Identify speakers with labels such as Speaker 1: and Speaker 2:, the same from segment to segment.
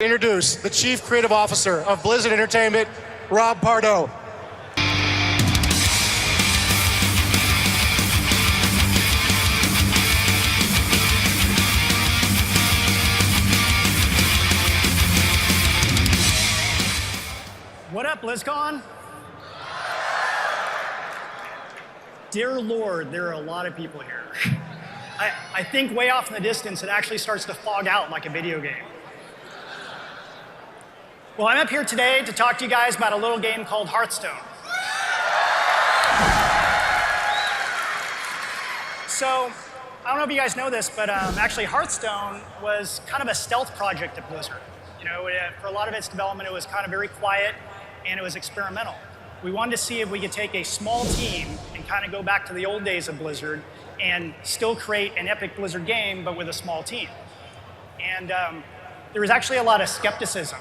Speaker 1: introduce the Chief Creative Officer of Blizzard Entertainment, Rob Pardo.
Speaker 2: What up, Blizzcon? Dear Lord, there are a lot of people here. I think way off in the distance, it actually starts to fog out like a video game. Well, I'm up here today to talk to you guys about a little game called Hearthstone. So, I don't know if you guys know this, but actually Hearthstone was kind of a stealth project at Blizzard. You know, for a lot of its development, it was kind of very quiet and it was experimental. We wanted to see if we could take a small team and kind of go back to the old days of Blizzard and still create an epic Blizzard game, but with a small team. And there was actually a lot of skepticism,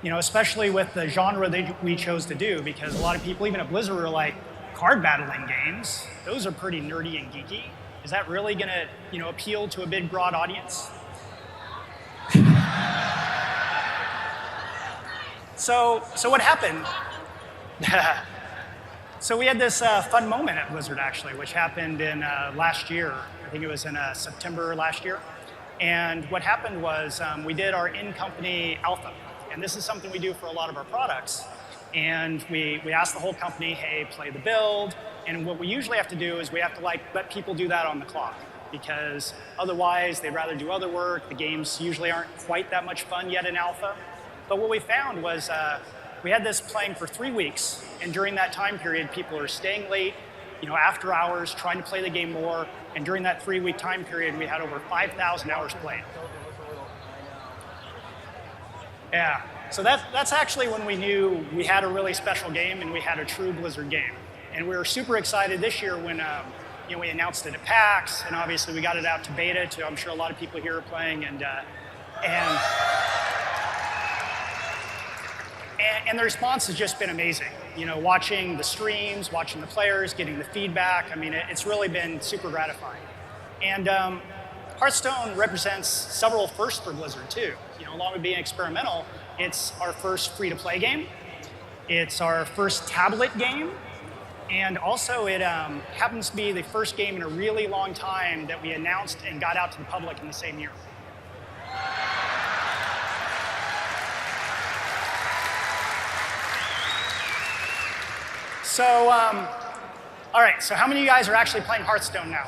Speaker 2: you know, especially with the genre that we chose to do, because a lot of people, even at Blizzard, were like, card battling games, those are pretty nerdy and geeky. Is that really gonna, you know, appeal to a big, broad audience? So what happened? So we had this fun moment at Blizzard, actually, which happened in last year. I think it was in September last year. And what happened was we did our in-company alpha. And this is something we do for a lot of our products. And we asked the whole company, hey, play the build. And what we usually have to do is we have to let people do that on the clock, because otherwise they'd rather do other work. The games usually aren't quite that much fun yet in alpha. But what we found was we had this playing for 3 weeks, and during that time period, people are staying late, you know, after hours, trying to play the game more. And during that 3-week time period, we had over 5,000 hours played. Yeah, so that's actually when we knew we had a really special game and we had a true Blizzard game. And we were super excited this year when you know, we announced it at PAX, and obviously we got it out to beta to, I'm sure a lot of people here are playing, and the response has just been amazing. You know, watching the streams, watching the players, getting the feedback. I mean, it's really been super gratifying. And Hearthstone represents several firsts for Blizzard too. You know, along with being experimental, it's our first free-to-play game. It's our first tablet game. And also it happens to be the first game in a really long time that we announced and got out to the public in the same year. So, all right, so how many of you guys are actually playing Hearthstone now?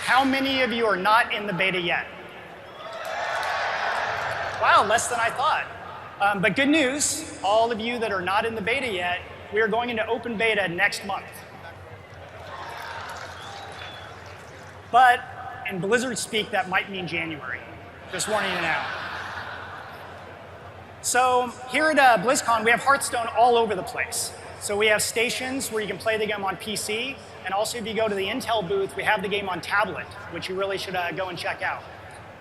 Speaker 2: How many of you are not in the beta yet? Wow, less than I thought. But good news, all of you that are not in the beta yet, we are going into open beta next month. But in Blizzard speak, that might mean January. Just warning you now. So here at BlizzCon, we have Hearthstone all over the place. So we have stations where you can play the game on PC, and also if you go to the Intel booth, we have the game on tablet, which you really should go and check out.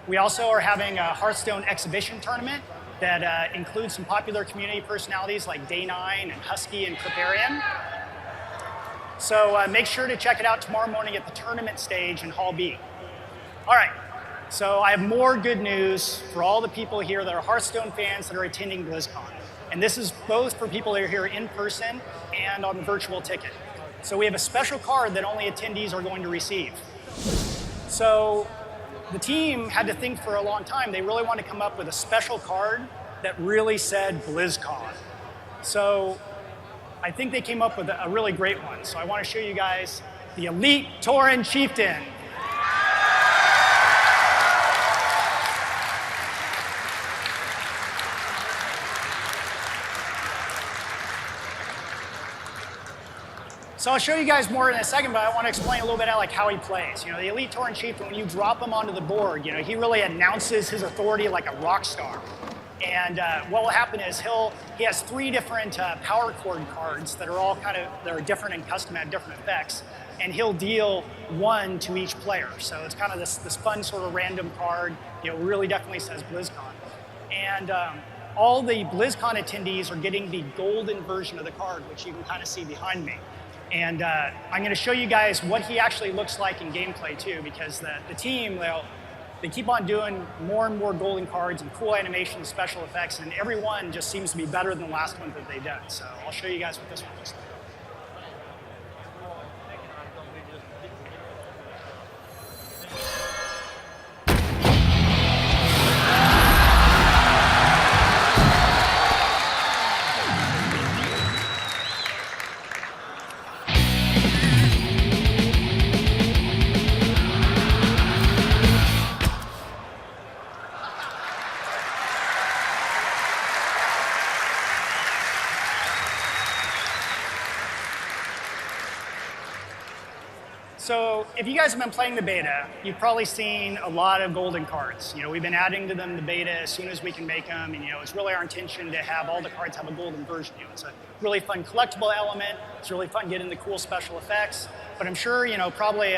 Speaker 2: We also are having a Hearthstone exhibition tournament that includes some popular community personalities like Day9 and Husky and Kriparian. So make sure to check it out tomorrow morning at the tournament stage in Hall B. All right. So I have more good news for all the people here that are Hearthstone fans that are attending BlizzCon. And this is both for people that are here in person and on the virtual ticket. So we have a special card that only attendees are going to receive. So the team had to think for a long time. They really wanted to come up with a special card that really said BlizzCon. So I think they came up with a really great one. So I want to show you guys the Elite Tauren Chieftain. So I'll show you guys more in a second, but I want to explain a little bit like how he plays. You know, the Elite Tauren Chieftain, when you drop him onto the board, you know, he really announces his authority like a rock star. And what will happen is he has 3 different power chord cards that are all they're different and custom, have different effects. And he'll deal 1 to each player. So it's kind of this fun sort of random card, you know, really definitely says BlizzCon. And all the BlizzCon attendees are getting the golden version of the card, which you can kind of see behind me. And I'm going to show you guys what he actually looks like in gameplay too, because the team, they keep on doing more and more golden cards and cool animations, special effects, and every one just seems to be better than the last one that they've done. So I'll show you guys what this one looks like. So if you guys have been playing the beta, you've probably seen a lot of golden cards. We've been adding to them the beta as soon as we can make them, and it's really our intention to have all the cards have a golden version. It's a really fun collectible element. It's really fun getting the cool special effects. But I'm sure, probably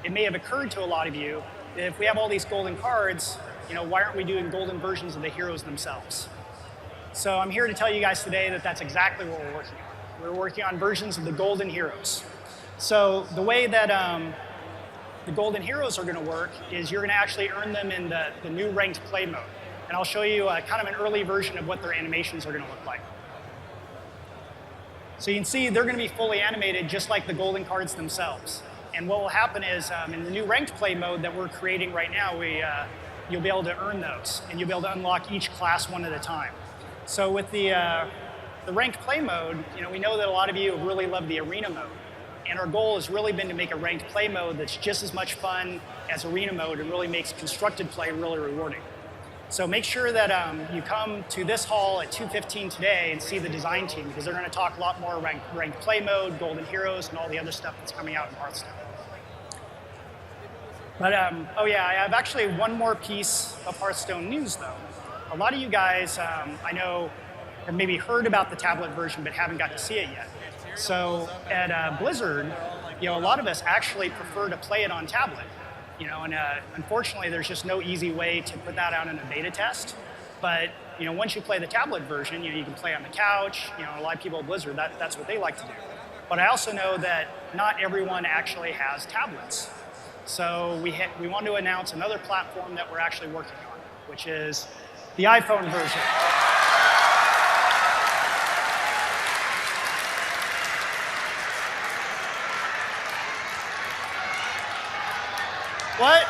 Speaker 2: it may have occurred to a lot of you that if we have all these golden cards, why aren't we doing golden versions of the heroes themselves? So I'm here to tell you guys today that that's exactly what we're working on. We're working on versions of the golden heroes. So the way that the golden heroes are going to work is you're going to actually earn them in the new ranked play mode. And I'll show you kind of an early version of what their animations are going to look like. So you can see they're going to be fully animated just like the golden cards themselves. And what will happen is in the new ranked play mode that we're creating right now, you'll be able to earn those. And you'll be able to unlock each class one at a time. So with the ranked play mode, we know that a lot of you have really loved the arena mode. And our goal has really been to make a ranked play mode that's just as much fun as arena mode and really makes constructed play really rewarding. So make sure that you come to this hall at 2:15 today and see the design team, because they're going to talk a lot more ranked play mode, golden heroes, and all the other stuff that's coming out in Hearthstone. But oh yeah, I have actually one more piece of Hearthstone news though. A lot of you guys, I know, have maybe heard about the tablet version but haven't got to see it yet. So at Blizzard, a lot of us actually prefer to play it on tablet. And unfortunately, there's just no easy way to put that out in a beta test. But once you play the tablet version, you can play on the couch. A lot of people at Blizzard, that's what they like to do. But I also know that not everyone actually has tablets. So we want to announce another platform that we're actually working on, which is the iPhone version. What?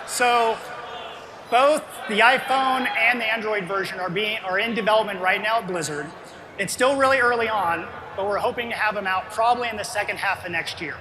Speaker 2: So both the iPhone and the Android version are in development right now at Blizzard. It's still really early on, but we're hoping to have them out probably in the second half of next year.